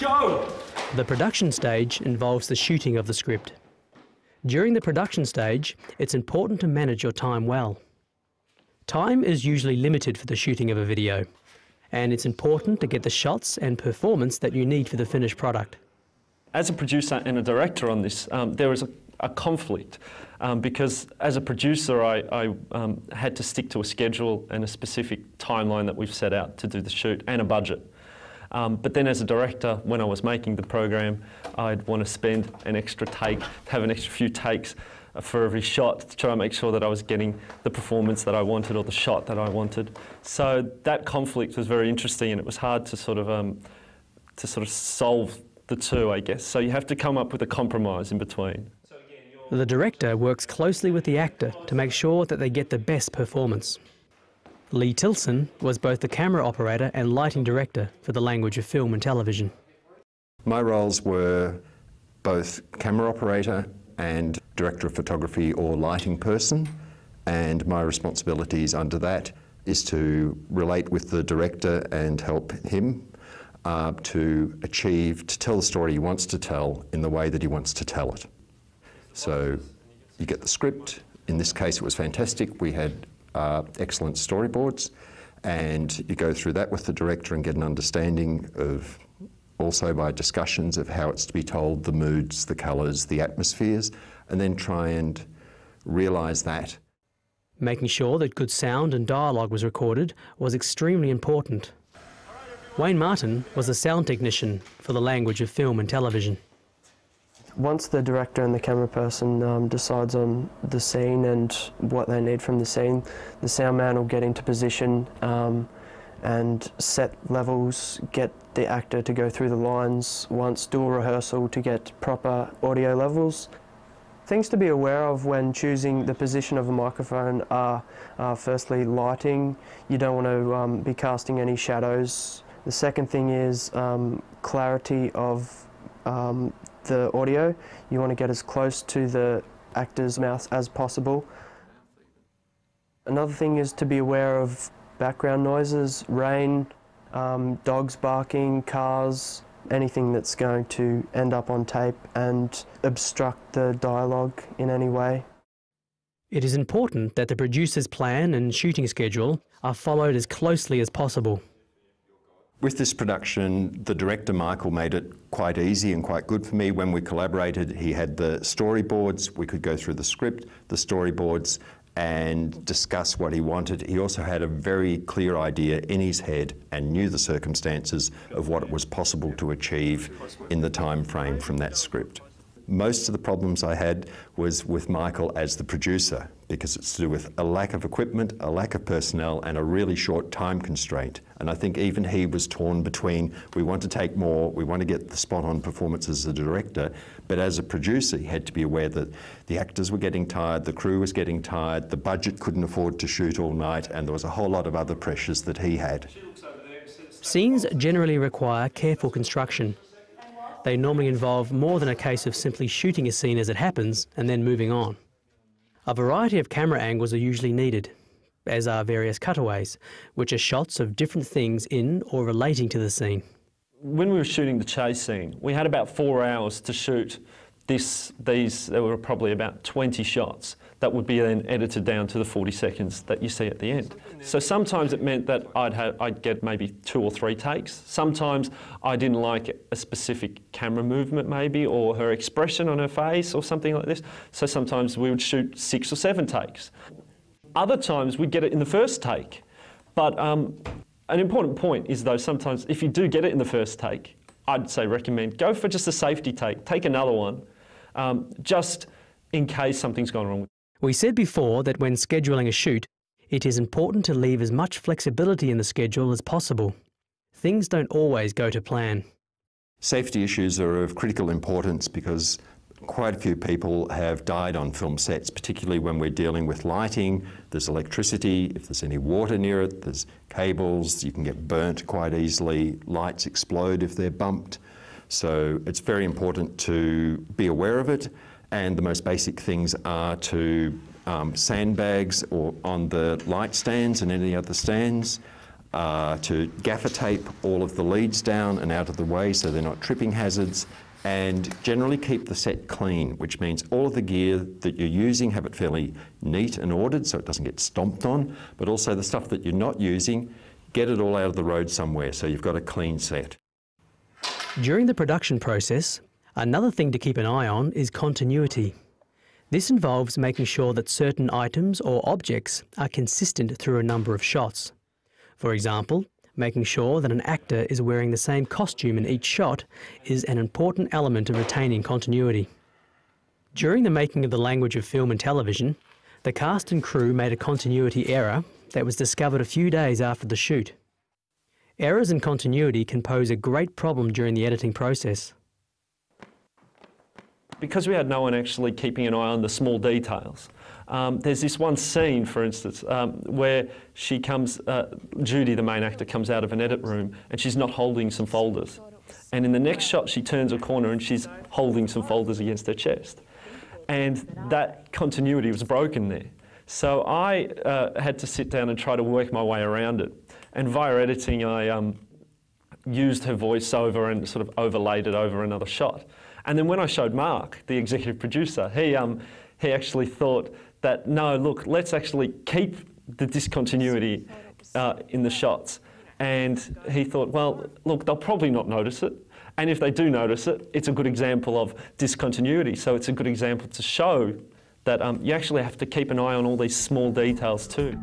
Go! The production stage involves the shooting of the script. During the production stage, it's important to manage your time well. Time is usually limited for the shooting of a video, and it's important to get the shots and performance that you need for the finished product. As a producer and a director on this, there was a conflict because as a producer I had to stick to a schedule and a specific timeline that we've set out to do the shoot and a budget. But then as a director, when I was making the program, I'd want to spend an extra take, have an extra few takes for every shot to try and make sure that I was getting the performance that I wanted or the shot that I wanted. So that conflict was very interesting, and it was hard to sort of solve the two, I guess. So you have to come up with a compromise in between. The director works closely with the actor to make sure that they get the best performance. Lee Tilson was both the camera operator and lighting director for the language of film and television. My roles were both camera operator and director of photography or lighting person, and my responsibilities under that is to relate with the director and help him to tell the story he wants to tell in the way that he wants to tell it. So you get the script. In this case it was fantastic. We had excellent storyboards, and you go through that with the director and get an understanding of, also by discussions of how it's to be told, the moods, the colours, the atmospheres, and then try and realise that. Making sure that good sound and dialogue was recorded was extremely important. Wayne Martin was a sound technician for the language of film and television. Once the director and the camera person decides on the scene and what they need from the scene, the sound man will get into position and set levels, get the actor to go through the lines once, do a rehearsal to get proper audio levels. Things to be aware of when choosing the position of a microphone are firstly lighting. You don't want to be casting any shadows. The second thing is clarity of the audio. You want to get as close to the actor's mouth as possible. Another thing is to be aware of background noises, rain, dogs barking, cars, anything that's going to end up on tape and obstruct the dialogue in any way. It is important that the producer's plan and shooting schedule are followed as closely as possible. With this production, the director, Michael, made it quite easy and quite good for me. When we collaborated, he had the storyboards. We could go through the script, the storyboards, and discuss what he wanted. He also had a very clear idea in his head and knew the circumstances of what it was possible to achieve in the time frame from that script. Most of the problems I had was with Michael as the producer, because it's to do with a lack of equipment, a lack of personnel, and a really short time constraint. And I think even he was torn between, we want to take more, we want to get the spot-on performance as a director, but as a producer he had to be aware that the actors were getting tired, the crew was getting tired, the budget couldn't afford to shoot all night, and there was a whole lot of other pressures that he had. Scenes generally require careful construction. They normally involve more than a case of simply shooting a scene as it happens and then moving on. A variety of camera angles are usually needed, as are various cutaways, which are shots of different things in or relating to the scene. When we were shooting the chase scene, we had about 4 hours to shoot there were probably about 20 shots that would be then edited down to the 40 seconds that you see at the end. So sometimes it meant that I'd get maybe 2 or 3 takes. Sometimes I didn't like a specific camera movement maybe, or her expression on her face or something like this. So sometimes we would shoot 6 or 7 takes. Other times we'd get it in the first take. But an important point is though, sometimes if you do get it in the first take, I'd say recommend go for just a safety take, take another one, just in case something's gone wrong. We said before that when scheduling a shoot, it is important to leave as much flexibility in the schedule as possible. Things don't always go to plan. Safety issues are of critical importance because quite a few people have died on film sets, particularly when we're dealing with lighting. There's electricity, if there's any water near it, there's cables, you can get burnt quite easily, lights explode if they're bumped. So it's very important to be aware of it, and the most basic things are to sandbags or on the light stands and any other stands, to gaffer tape all of the leads down and out of the way so they're not tripping hazards, and generally keep the set clean, which means all of the gear that you're using, have it fairly neat and ordered so it doesn't get stomped on, but also the stuff that you're not using, get it all out of the road somewhere so you've got a clean set. During the production process, another thing to keep an eye on is continuity. This involves making sure that certain items or objects are consistent through a number of shots. For example, making sure that an actor is wearing the same costume in each shot is an important element of retaining continuity. During the making of The Language of Film and Television, the cast and crew made a continuity error that was discovered a few days after the shoot. Errors in continuity can pose a great problem during the editing process. Because we had no one actually keeping an eye on the small details, there's this one scene, for instance, where she comes, Judy, the main actor, comes out of an edit room and she's not holding some folders. And in the next shot, she turns a corner and she's holding some folders against her chest. And that continuity was broken there. So I had to sit down and try to work my way around it. And via editing, I used her voiceover and sort of overlaid it over another shot. And then when I showed Mark, the executive producer, he actually thought that, no, look, let's actually keep the discontinuity in the shots. And he thought, well, look, they'll probably not notice it. And if they do notice it, it's a good example of discontinuity. So it's a good example to show that you actually have to keep an eye on all these small details too.